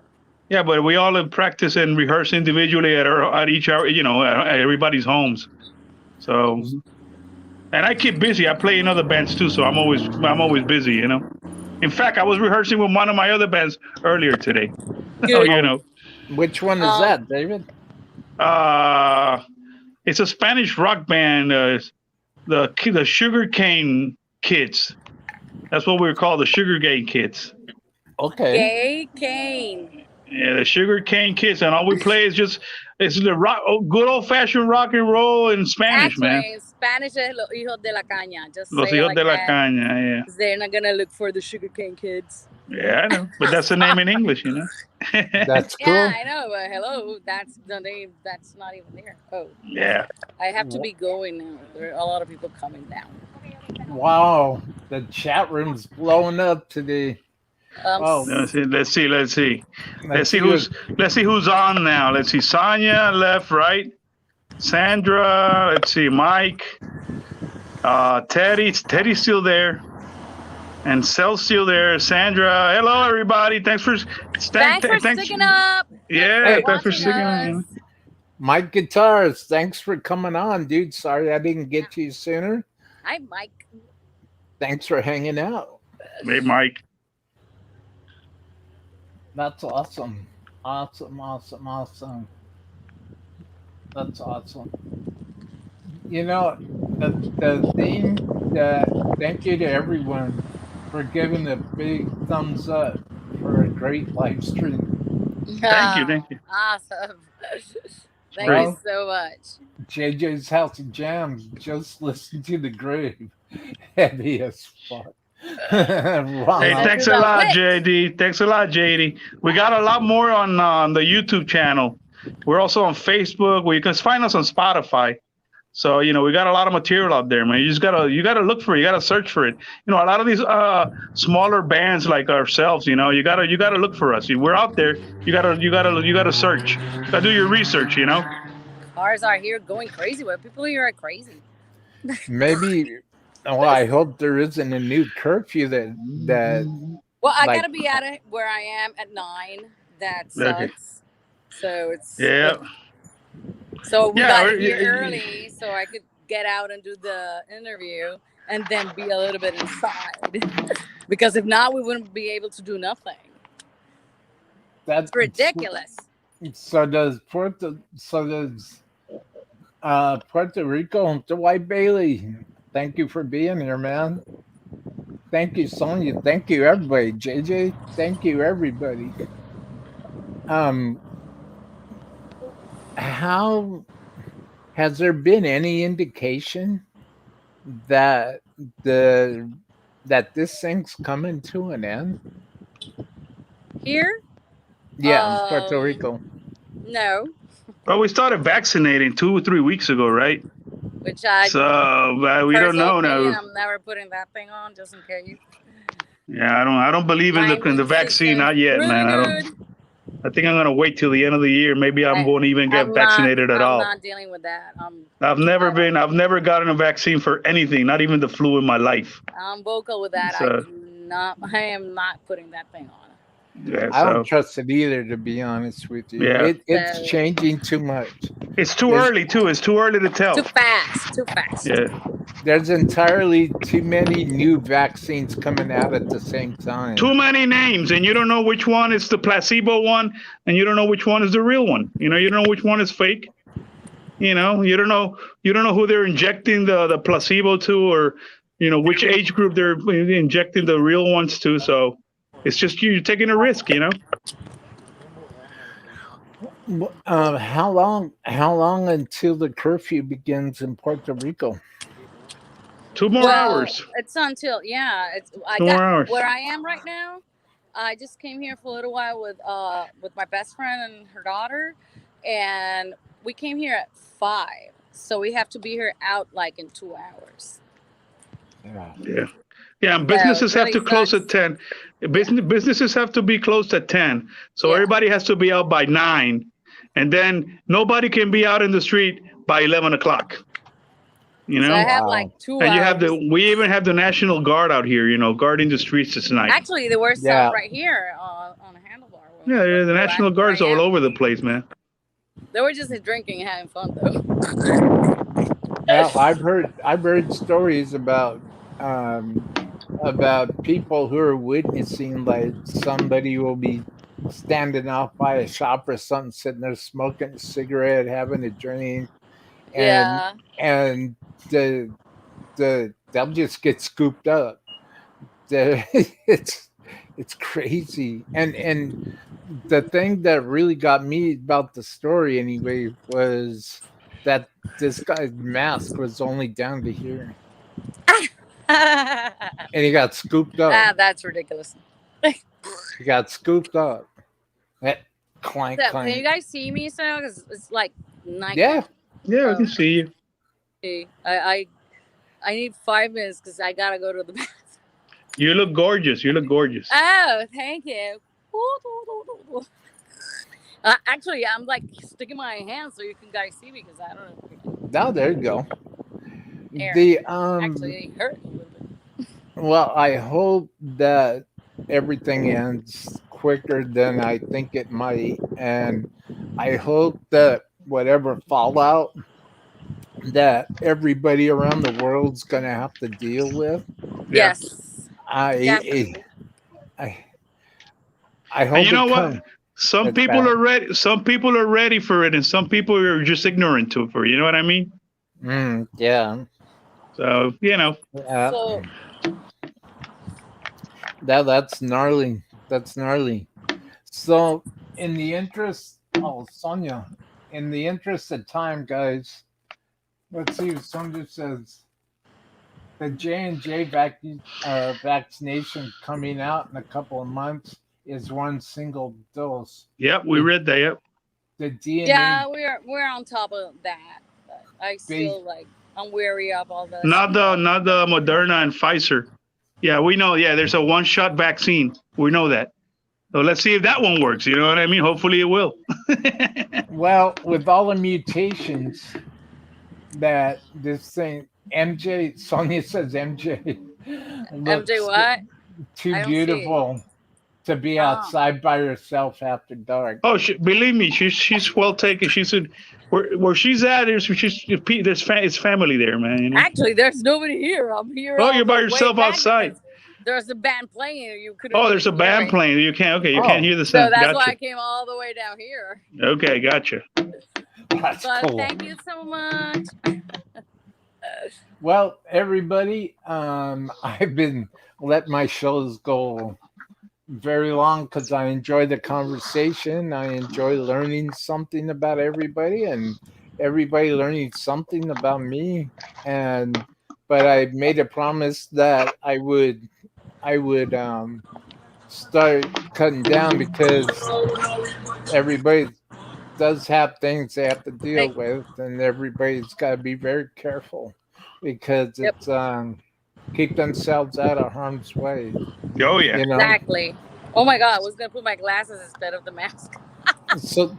Yeah, but we all practice and rehearse individually at each hour, at everybody's homes. So, and I keep busy. I play in other bands too, so I'm always busy. In fact, I was rehearsing with one of my other bands earlier today. So, Good. which one is Um, that, David? it's a Spanish rock band, the Sugarcane Kids. That's what we're called, the Sugarcane Kids. Okay. Gay Kane. Yeah, the Sugar Cane Kids, and all we play is it's the rock, good old fashioned rock and roll in Spanish, Actually, man. in Spanish is Los Hijos de la Caña. Just Los say it Hijos like de la that. Caña, 'Cause they're not gonna look for the Sugarcane Kids. yeah, I know, but that's the name in English, That's cool. Yeah, I know, but hello, that's the name. That's not even there. Oh, Yeah. I have to be going now. There are a lot of people coming down. Wow, the chat room's blowing up today. Oh, Let's see who's on now. Let's see, Sonia left, right? Sandra. Let's see, Mike. Teddy's still there. And Cel's still there. Sandra, hello everybody. Thanks for sticking up. Yeah, thanks for sticking up. Mike Guitars, thanks for coming on, dude. Sorry I didn't get to you sooner. Hi, Mike. Thanks for hanging out. Hey, Mike. That's awesome. Awesome. That's awesome. The thing that thank you to everyone for giving a big thumbs up for a great live stream. Thank you. Awesome. Thank Well, you so much. JJ's House of Jams, just listen to the grave. Heavy as fuck. Hey, thanks a lot, JD. Thanks a lot, JD. We got a lot more on the YouTube channel. We're also on Facebook. You can find us on Spotify. So, we got a lot of material out there, man. You gotta look for it. You gotta search for it. A lot of these smaller bands like ourselves, you gotta look for us. We're out there. You gotta search. You gotta do your research, Cars are here going crazy. Well, people here are crazy. Maybe. Well, I hope there isn't a new curfew that. Well, I gotta be at it where I am at 9. That sucks. Okay. So it's So we got here early so I could get out and do the interview and then be a little bit inside. Because if not, we wouldn't be able to do nothing. That's ridiculous. So does Puerto Rico. Dwight Bailey, thank you for being here, man. Thank you, Sonia. Thank you, everybody. JJ, thank you, everybody. How has there been any indication that this thing's coming to an end? Here? Yeah, Puerto Rico. No. Well, we started vaccinating 2 or 3 weeks ago, right? Which we don't know now. I'm never putting that thing on just in case. Yeah, I don't believe in the vaccine, not yet, man. I think I'm gonna wait till the end of the year. Maybe I won't even get vaccinated at all. I'm not dealing with that. I've never gotten a vaccine for anything, not even the flu in my life. I'm vocal with that. I am not putting that thing on. Yeah, I don't trust it either, to be honest with you. Yeah. It's changing too much. It's too early, too. It's too early to tell. Too fast. Yeah. There's entirely too many new vaccines coming out at the same time. Too many names, and you don't know which one is the placebo one, and you don't know which one is the real one. You don't know which one is fake. You don't know who they're injecting the placebo to, or which age group they're injecting the real ones to. So it's just you're taking a risk, How long until the curfew begins in Puerto Rico? 2 more hours. It's until it's 2 more hours. where I am right now. I just came here for a little while with my best friend and her daughter, and we came here at 5, so we have to be here out like in 2 hours. Yeah. And businesses really have to close sucks. at 10. Businesses have to be closed at 10. So everybody has to be out by 9, and then nobody can be out in the street by 11 o'clock. You know, so I have like 2 and hours. we even have the National Guard out here, guarding the streets this night. Actually, there were some right here on a handlebar. Yeah, the National Guard's all over the place, man. They were just drinking and having fun, though. Well, I've heard stories about people who are witnessing, like somebody will be standing off by a shop or something, sitting there smoking a cigarette, having a drink, and they'll just get scooped up. It's crazy, and the thing that really got me about the story anyway was that this guy's mask was only down to here. And he got scooped up. That's ridiculous. He got scooped up. Clank, Can clank. you guys see me still? Because it's like night. Yeah, I can see you. Okay. I need 5 minutes because I gotta go to the bathroom. You look gorgeous. Oh, thank you. Actually, I'm like sticking my hand so you can guys see me because I don't know. Now there you go. Actually, it hurt a little bit. Well, I hope that everything ends quicker than I think it might, and I hope that whatever fallout that everybody around the world's gonna have to deal with. Yes. I hope. And you know what? Some people are ready. Some people are ready for it, and some people are just ignorant to it. You know what I mean? Yeah. So That's gnarly. That's gnarly. So, in the interest, Sonia, in the interest of time, guys, let's see if Sonia says the J&J vaccination coming out in a couple of months is 1 single dose. Yep, we read that. Yep. The DNA. Yeah, we're on top of that. But I still I'm wary of all this. Not the Moderna and Pfizer. Yeah, we know. Yeah, there's a 1-shot vaccine. We know that. So let's see if that one works. You know what I mean? Hopefully it will. Well, with all the mutations that this thing, Sonia says MJ. MJ what? Too beautiful to be outside by herself after dark. Oh, believe me, she's well taken. She said where she's at it's family there, man. Actually, there's nobody here. I'm here. Oh, you're by yourself outside. There's a band playing. You could. Oh, there's a band playing. You can't. Okay, you can't hear the sound. So that's why I came all the way down here. Okay, gotcha. That's cool. Thank you so much. Well, everybody, I've been letting my shows go very long because I enjoy the conversation. I enjoy learning something about everybody and everybody learning something about me. But I made a promise that I would start cutting down because everybody does have things they have to deal with, and everybody's got to be very careful because it's keep themselves out of harm's way. Oh yeah, exactly. Oh my God, I was gonna put my glasses instead of the mask. So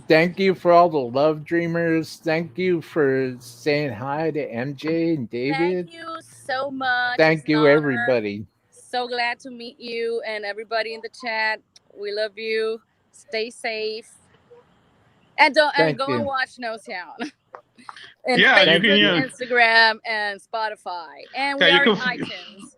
thank you for all the love dreamers. Thank you for saying hi to MJ and David. Thank you so much. Thank you, everybody. So glad to meet you and everybody in the chat. We love you. Stay safe. And go and watch Nocion. And you can Instagram and Spotify. And we are on iTunes.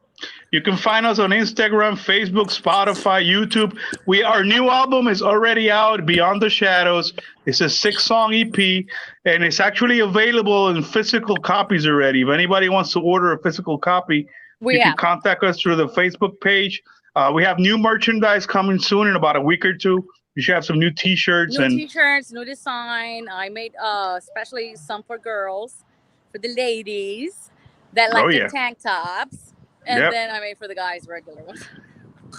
You can find us on Instagram, Facebook, Spotify, YouTube. Our new album is already out, Beyond the Shadows. It's a 6-song EP, and it's actually available in physical copies already. If anybody wants to order a physical copy, you can contact us through the Facebook page. We have new merchandise coming soon in about a week or two. You should have some new T-shirts. New design. I made especially some for girls, for the ladies. that like Oh, the yeah. tank tops, and Yep. then I made for the guys regular ones.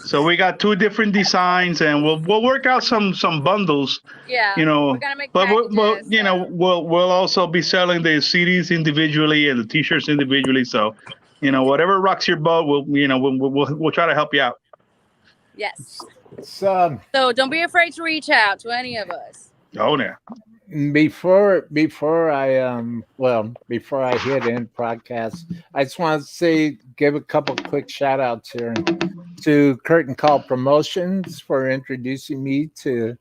So we got two different designs, and we'll work out some bundles, Yeah, you we're know. gonna make But packages. you know, we'll also be selling the CDs individually and the T-shirts individually. So, you know, whatever rocks your boat, we'll try to help you out. Yes. So So don't be afraid to reach out to any of us. Oh yeah. before before I hit end podcast, I just want to give a couple quick shout outs here to Curtain Call Promotions for introducing me to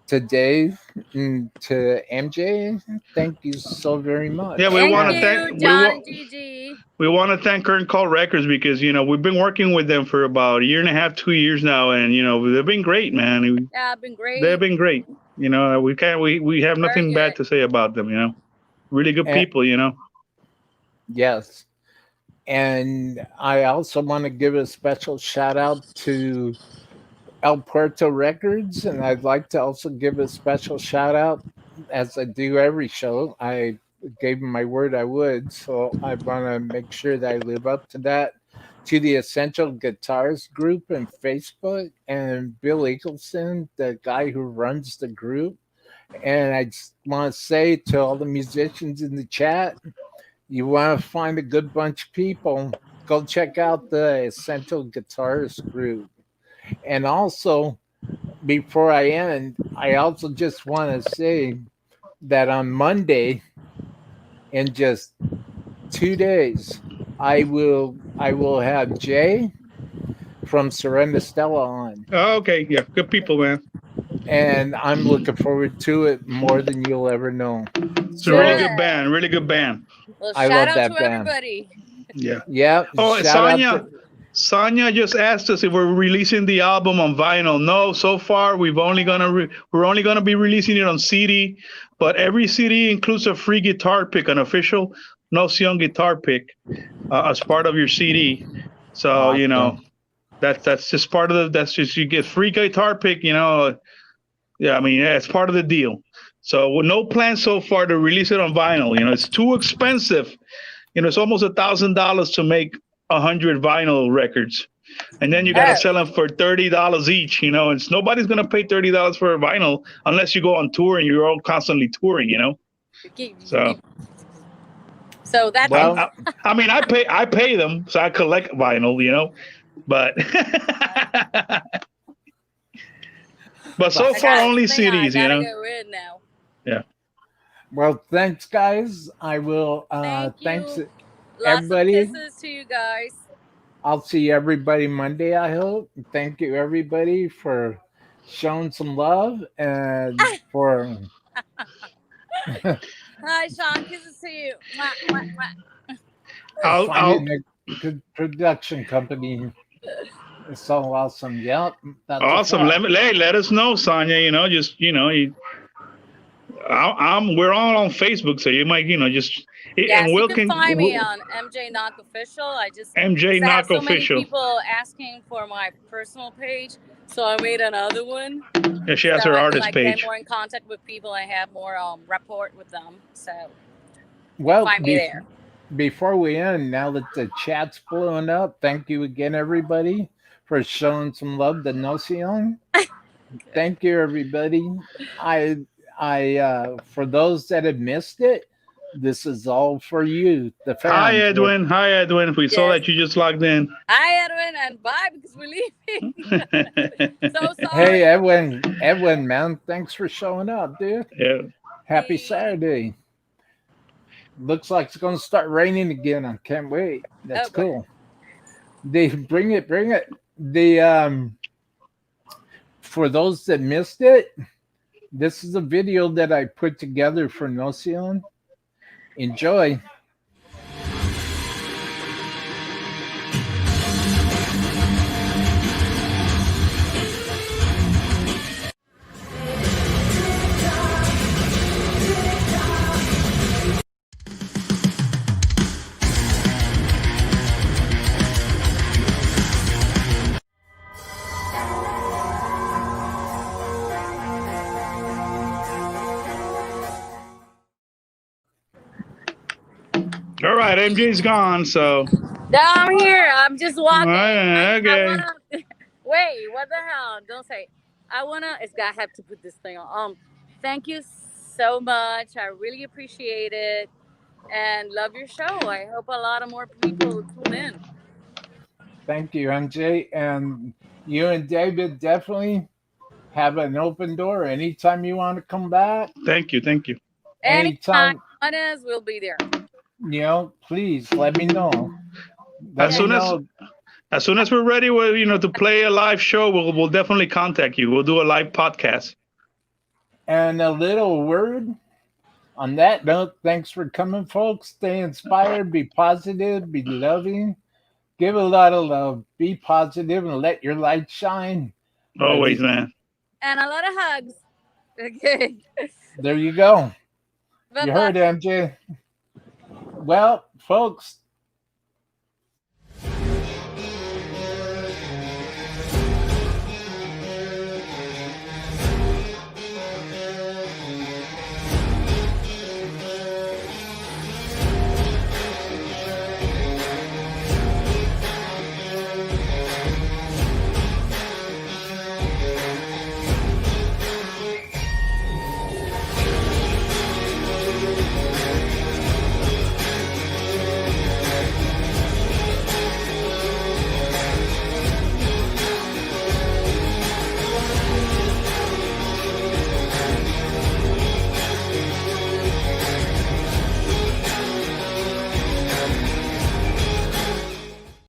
Dave and to MJ. Thank you so very much. Yeah, we Thank want to And you, thank John and Gigi. we want to thank Current Call Records because you know we've been working with them for about a year and a half, 2 years now, and you know they've been great, man. Yeah, it's been great. They've been great. You know, we have Very nothing bad good. to say about them. You know, really good And- people. You know. yes. And I also want to give a special shout out to El Puerto Records, and I'd like to also give a special shout out, as I do every show. I gave my word I would, so I want to make sure that I live up to that. To the Essential Guitars group and Facebook, and Bill Eagleson, the guy who runs the group. And I just want to say to all the musicians in the chat, you want to find a good bunch of people, go check out the Essential Guitars group. And also, before I end, I also just want to say that on Monday, in just 2 days, I will have Jay from Surrender Stella on, Oh, okay, yeah, good people, man. and I'm looking forward to it more than you'll ever know. It's a really good band. Really good band. Well, I shout love out that to band. everybody. Yeah. Yeah. Oh, shout out Sonia just asked us if we're releasing the album on vinyl. No, so far we're only gonna be releasing it on CD, but every CD includes a free guitar pick, an official Nocion guitar pick, as part of your CD. So you know that's just part of you get free guitar pick. You know, yeah, I mean it's part of the deal. So with no plans so far to release it on vinyl. You know, it's too expensive. You know, it's almost $1,000 to make 100 vinyl records, and then you got to sell them for $30 each. You know, and nobody's gonna pay $30 for a vinyl unless you go on tour and you're all constantly touring. You know, so that's I mean, I pay them, so I collect vinyl. You know, but but so far only CDs. You know. Go in now. Yeah. Well, thanks, guys. I will. Thanks, everybody. Lots of kisses to you guys. I'll see everybody Monday, I hope. Thank you, everybody, for showing some love and for. Hi, Sean. Kisses to you. Mwah, mwah, mwah. Finding a good production company. It's so awesome. Yep. That's awesome. Let us know, Sonia. You know, just we're all on Facebook, so you might, just. Yes, you can find me on MJ Knock Official. I just MJ Knock so Official. Many people asking for my personal page, so I made another one. Yeah, she has her artist page. Get more in contact with people and have more rapport with them. So, find me there. Before we end, now that the chat's blowing up, thank you again, everybody, for showing some love to Nocion. Thank you, everybody. I for those that have missed it, this is all for you, the fans. Hi, Edwin. Hi, Edwin. We saw that you just logged in. Hi, Edwin, and bye because we're leaving. So sorry. Hey, Edwin, man, thanks for showing up, dude. Yeah. Happy Saturday. Looks like it's going to start raining again. I can't wait. That's cool. Bring it. For those that missed it, this is a video that I put together for Nocion. Enjoy. All right, MJ's gone, so. I'm here. I'm just walking. Okay. I wanna wait. What the hell? Don't say. I wanna. It's got. I have to put this thing on. Thank you so much. I really appreciate it and love your show. I hope a lot of more people tune in. Thank you, MJ. And you and David definitely have an open door anytime you want to come back. Thank you. Anytime, Anytime, honest, we'll be there. please let me know. Let As me soon as know. as soon as we're ready, to play a live show, we'll definitely contact you. We'll do a live podcast. And a little word on that note, thanks for coming, folks. Stay inspired, be positive, be loving, give a lot of love, be positive, and let your light shine. Always, man. And a lot of hugs. Okay. There you go. Bye You bye. heard MJ. Well, folks,